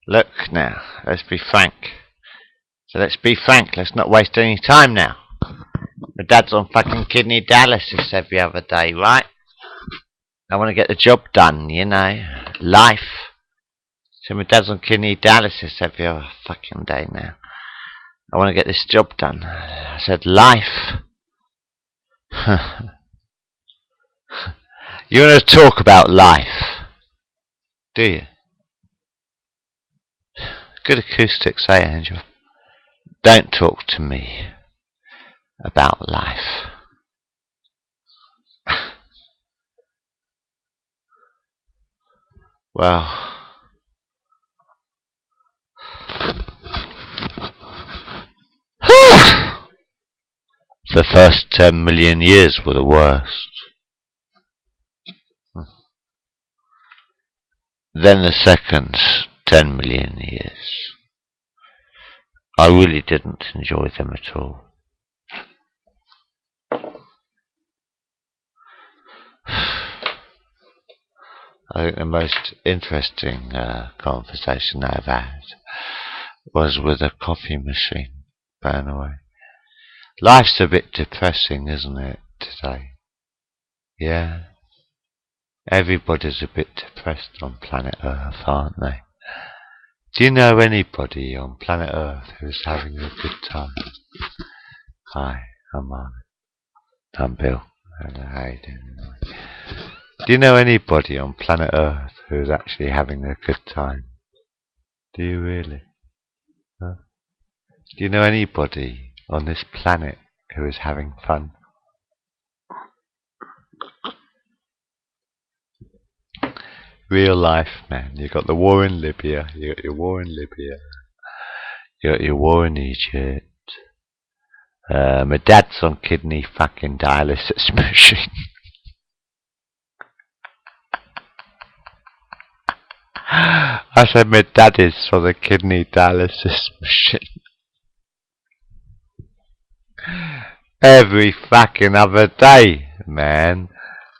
Look now, let's be frank. So let's be frank, let's not waste any time now. My dad's on fucking kidney dialysis every other day, right? I want to get the job done, you know. Life. So my dad's on kidney dialysis every other fucking day now. I want to get this job done. I said life. You want to talk about life, do you? Good acoustics, eh, Angel? Don't talk to me about life. Well, the first 10 million years were the worst. Then the second 10 million years. I really didn't enjoy them at all. I think the most interesting conversation I've had was with a coffee machine, by the way. Life's a bit depressing, isn't it, today? Yeah. Everybody's a bit depressed on planet Earth, aren't they? Do you know anybody on planet Earth who's having a good time? Hi, I'm Mark. I'm Bill. Hello, how you doing? Do you know anybody on planet Earth who's actually having a good time? Do you really? Huh? Do you know anybody on this planet who is having fun? Real life, man. You got the war in Libya. You got your war in Libya. You got your war in Egypt. My dad's on kidney fucking dialysis machine. I said my dad is on the kidney dialysis machine. Every fucking other day, man.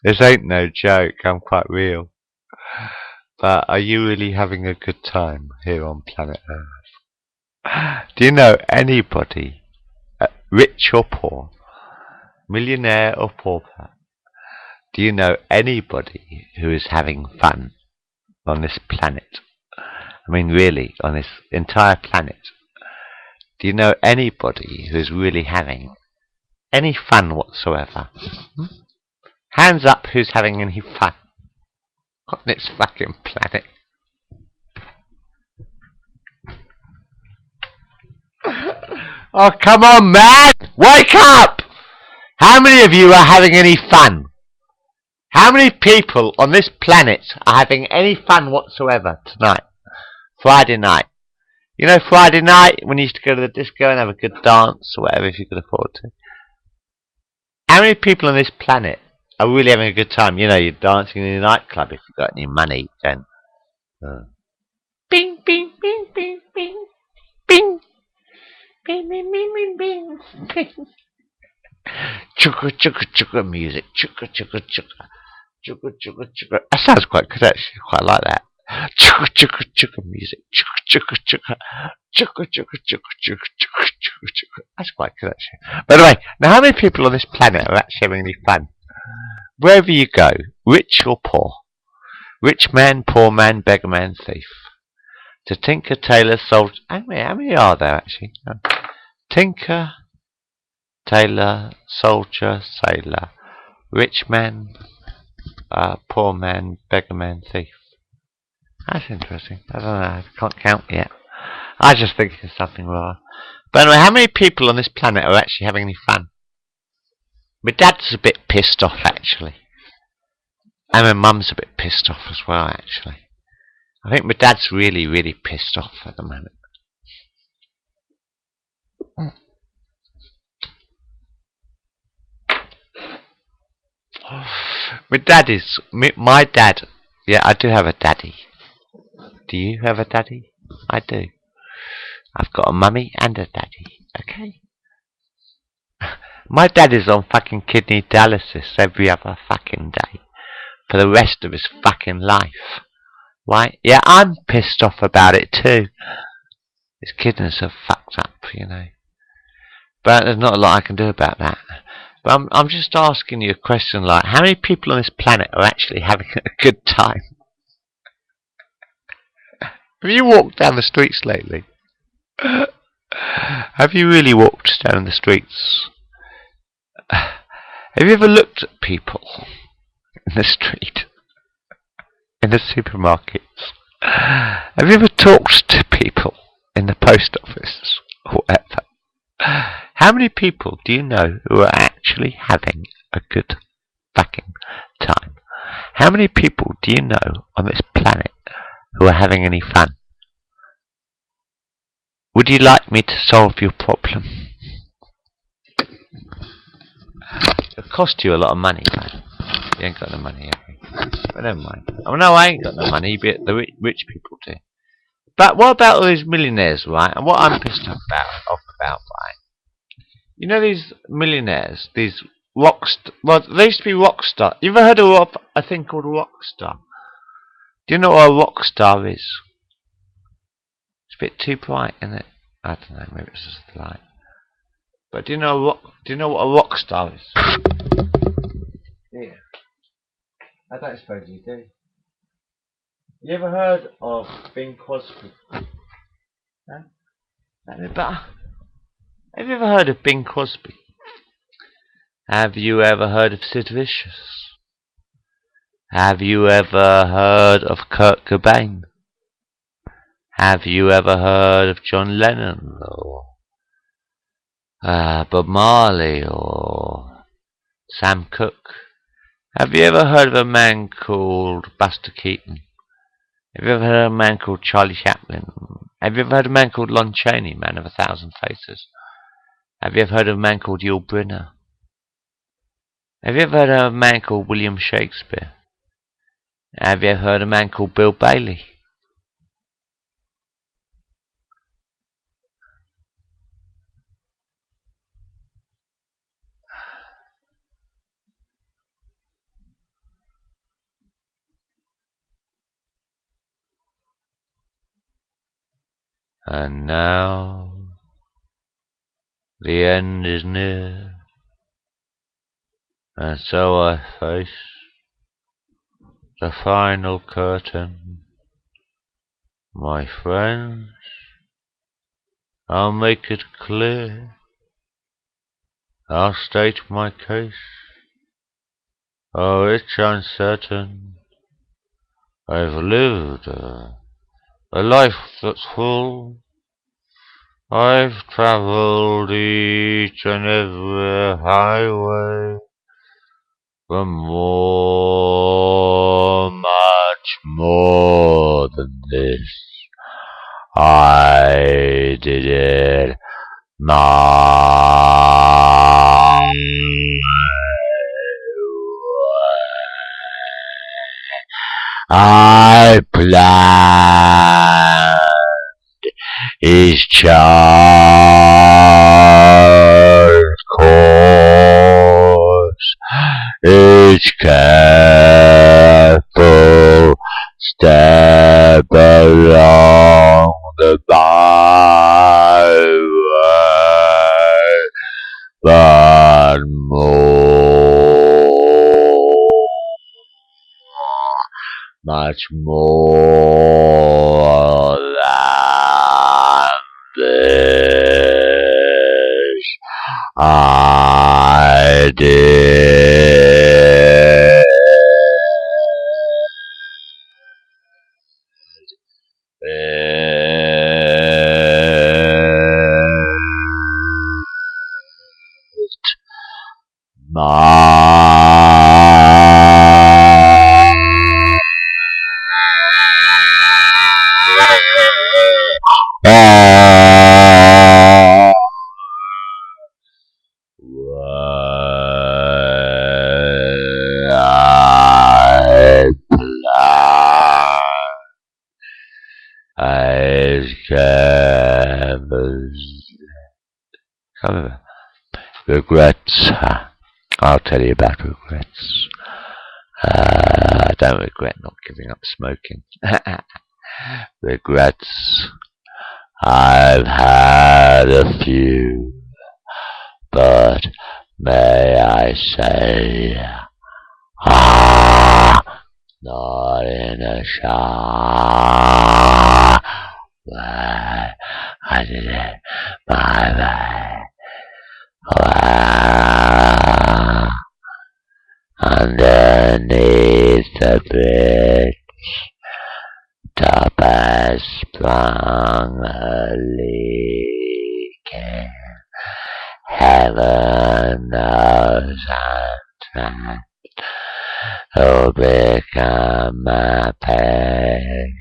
This ain't no joke, I'm quite real. But are you really having a good time here on planet Earth? Do you know anybody, rich or poor, millionaire or pauper, do you know anybody who is having fun on this planet? I mean really, on this entire planet. Do you know anybody who's really having any fun whatsoever? Hands up who's having any fun on this fucking planet. Oh, come on, man! Wake up! How many of you are having any fun? How many people on this planet are having any fun whatsoever tonight? Friday night. You know Friday night when you used to go to the disco and have a good dance or whatever if you could afford to? How many people on this planet are really having a good time? You know, you're dancing in a nightclub if you've got any money, then. Bing, bing, bing, bing, bing, bing. Bing, bing, bing, bing, bing, bing. Chugga, chugga, chugga music. Chugga, chugga, chugga. Chugga, chugga, chugga. That sounds quite good actually. Quite like that. Chugga, chugga, chugga music. Chugga, chugga, chugga. Chugga, chugga, chugga, chugga, chugga, chugga, chugga. That's quite good actually. By the way, now how many people on this planet are actually having any fun? Wherever you go, rich or poor, rich man, poor man, beggar man, thief. To tinker, tailor, soldier. How many are there actually? Tinker, tailor, soldier, sailor, rich man, poor man, beggar man, thief. That's interesting. I don't know. I can't count yet. I just think there's something wrong. But anyway, how many people on this planet are actually having any fun? My dad's a bit pissed off actually. And my mum's a bit pissed off as well actually. I think my dad's really, really pissed off at the moment. My dad, yeah, I do have a daddy. Do you have a daddy? I do. I've got a mummy and a daddy, okay? My dad is on fucking kidney dialysis every other fucking day for the rest of his fucking life. Right? Yeah, I'm pissed off about it too. His kidneys are fucked up, you know. But there's not a lot I can do about that. But I'm just asking you a question like, how many people on this planet are actually having a good time? Have you walked down the streets lately? Have you really walked down the streets? Have you ever looked at people in the street? In the supermarkets? Have you ever talked to people in the post office? Or whatever? How many people do you know who are actually having a good fucking time? How many people do you know on this planet who are having any fun? Would you like me to solve your problem? It'll cost you a lot of money, man. You ain't got no money, have you? But never mind. Oh no, I ain't got no money, but the rich people do. But what about all these millionaires, right? And what I'm pissed off about, right? You know these millionaires, these well, they used to be rock star. You ever heard of a thing called a rock star? Do you know what a rock star is? It's a bit too bright, isn't it? I don't know, maybe it's just the light. But do you know what a rock star is? Yeah. I don't suppose you do. You ever heard of Bing Crosby? No? But have you ever heard of Bing Crosby? Have you ever heard of Sid Vicious? Have you ever heard of Kurt Cobain? Have you ever heard of John Lennon or Bob Marley or Sam Cooke? Have you ever heard of a man called Buster Keaton? Have you ever heard of a man called Charlie Chaplin? Have you ever heard of a man called Lon Chaney, man of 1,000 faces? Have you ever heard of a man called Yul Brynner? Have you ever heard of a man called William Shakespeare? Have you ever heard of a man called Bill Bailey? And now the end is near, and so I face the final curtain. My friends, I'll make it clear, I'll state my case. Oh, it's uncertain. I've lived a life that's full. I've travelled each and every highway, but more, much more than this, I did it my way. I planned his charred course, each careful step along the byway, but more, much more than this, I did it my I plan as canvas. However, regrets. I'll tell you about regrets. I don't regret not giving up smoking. Regrets. I've had a few, but may I say, not in a shower. Why, I did it my way. Underneath the bridge, top has sprung a leak. Heaven knows I'm trapped. Who'll become my patient?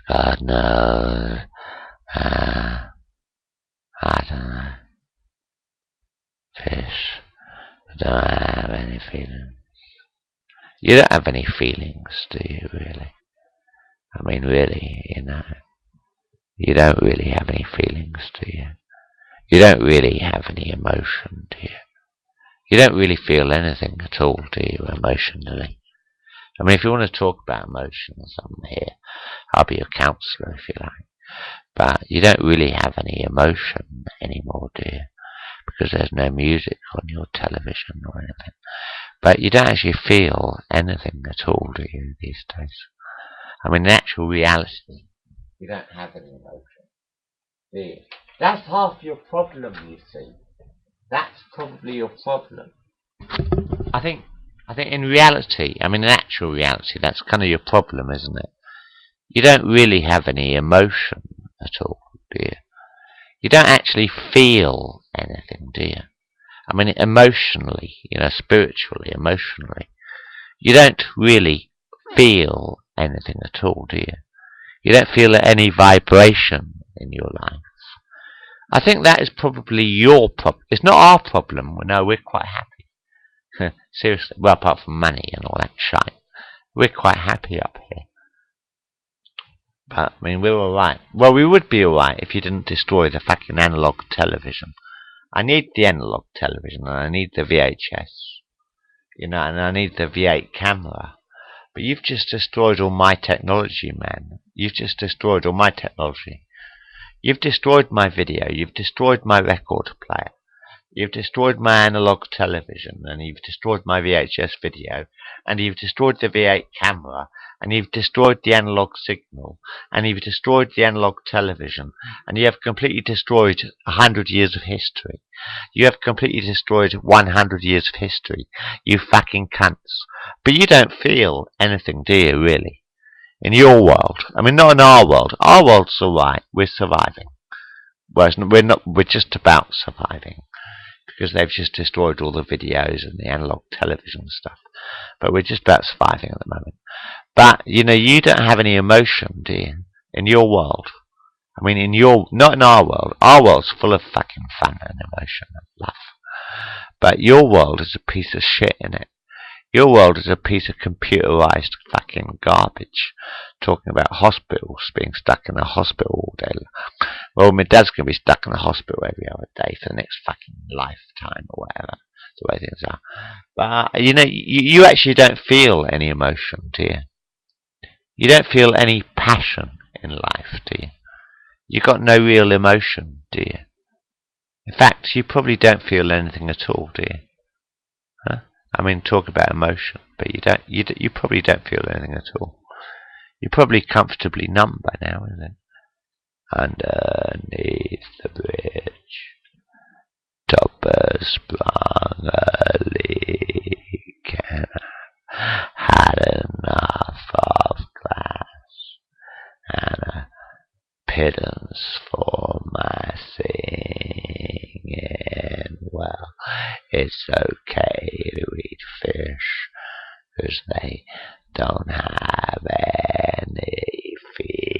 God knows. I don't know. Fish. I don't have any feelings. You don't have any feelings, do you, really? I mean, really, you don't really have any feelings, do you? You don't really have any emotion, do you? You don't really feel anything at all, do you, emotionally? I mean, if you want to talk about emotions, I'm here. I'll be your counsellor, if you like. But you don't really have any emotion anymore, do you? Because there's no music on your television or anything. But you don't actually feel anything at all, do you, these days? I mean, in actual reality, you don't have any emotion, do you? That's half your problem, you see. That's probably your problem. I think in reality, I mean in actual reality, that's kind of your problem, isn't it? You don't really have any emotion at all, do you? You don't actually feel anything, do you? I mean emotionally, spiritually, emotionally. You don't really feel anything at all, do you? You don't feel any vibration in your life. I think that is probably your problem. It's not our problem. No, we're quite happy. Seriously. Well, apart from money and all that shite. We're quite happy up here. But, I mean, we're alright. Well, we would be alright if you didn't destroy the fucking analog television. I need the analog television and I need the VHS. And I need the V8 camera. But you've just destroyed all my technology, man. You've just destroyed all my technology. You've destroyed my video. You've destroyed my record player. You've destroyed my analog television, and you've destroyed my VHS video, and you've destroyed the V8 camera, and you've destroyed the analog signal, and you've destroyed the analog television, and you have completely destroyed 100 years of history. You have completely destroyed 100 years of history, you fucking cunts. But you don't feel anything, do you, really? In your world. I mean, not in our world. Our world's alright. We're surviving. Whereas we're just about surviving. Because they've just destroyed all the videos and the analog television stuff. But we're just about surviving at the moment. But, you don't have any emotion, do you? In your world. I mean, not in our world. Our world's full of fucking fun and emotion and love. But your world is a piece of shit, innit? Your world is a piece of computerized fucking garbage. Talking about hospitals, being stuck in a hospital all day. Well, my dad's going to be stuck in a hospital every other day for the next fucking lifetime or whatever. That's the way things are. But, you actually don't feel any emotion, do you? You don't feel any passion in life, do you? You got no real emotion, do you? In fact, you probably don't feel anything at all, do you? Huh? I mean, talk about emotion, but you probably don't feel anything at all. You're probably comfortably numb by now, isn't it? Underneath the bridge, Topper sprung a leak, and I had enough of glass and a pittance for my singing. Well, it's okay to eat fish, 'cause they don't have any feeling.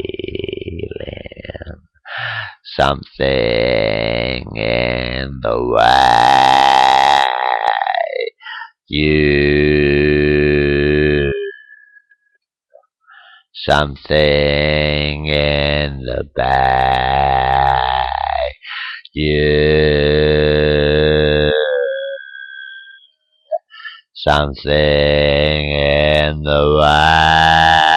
Something in the way something in the bay Something in the way.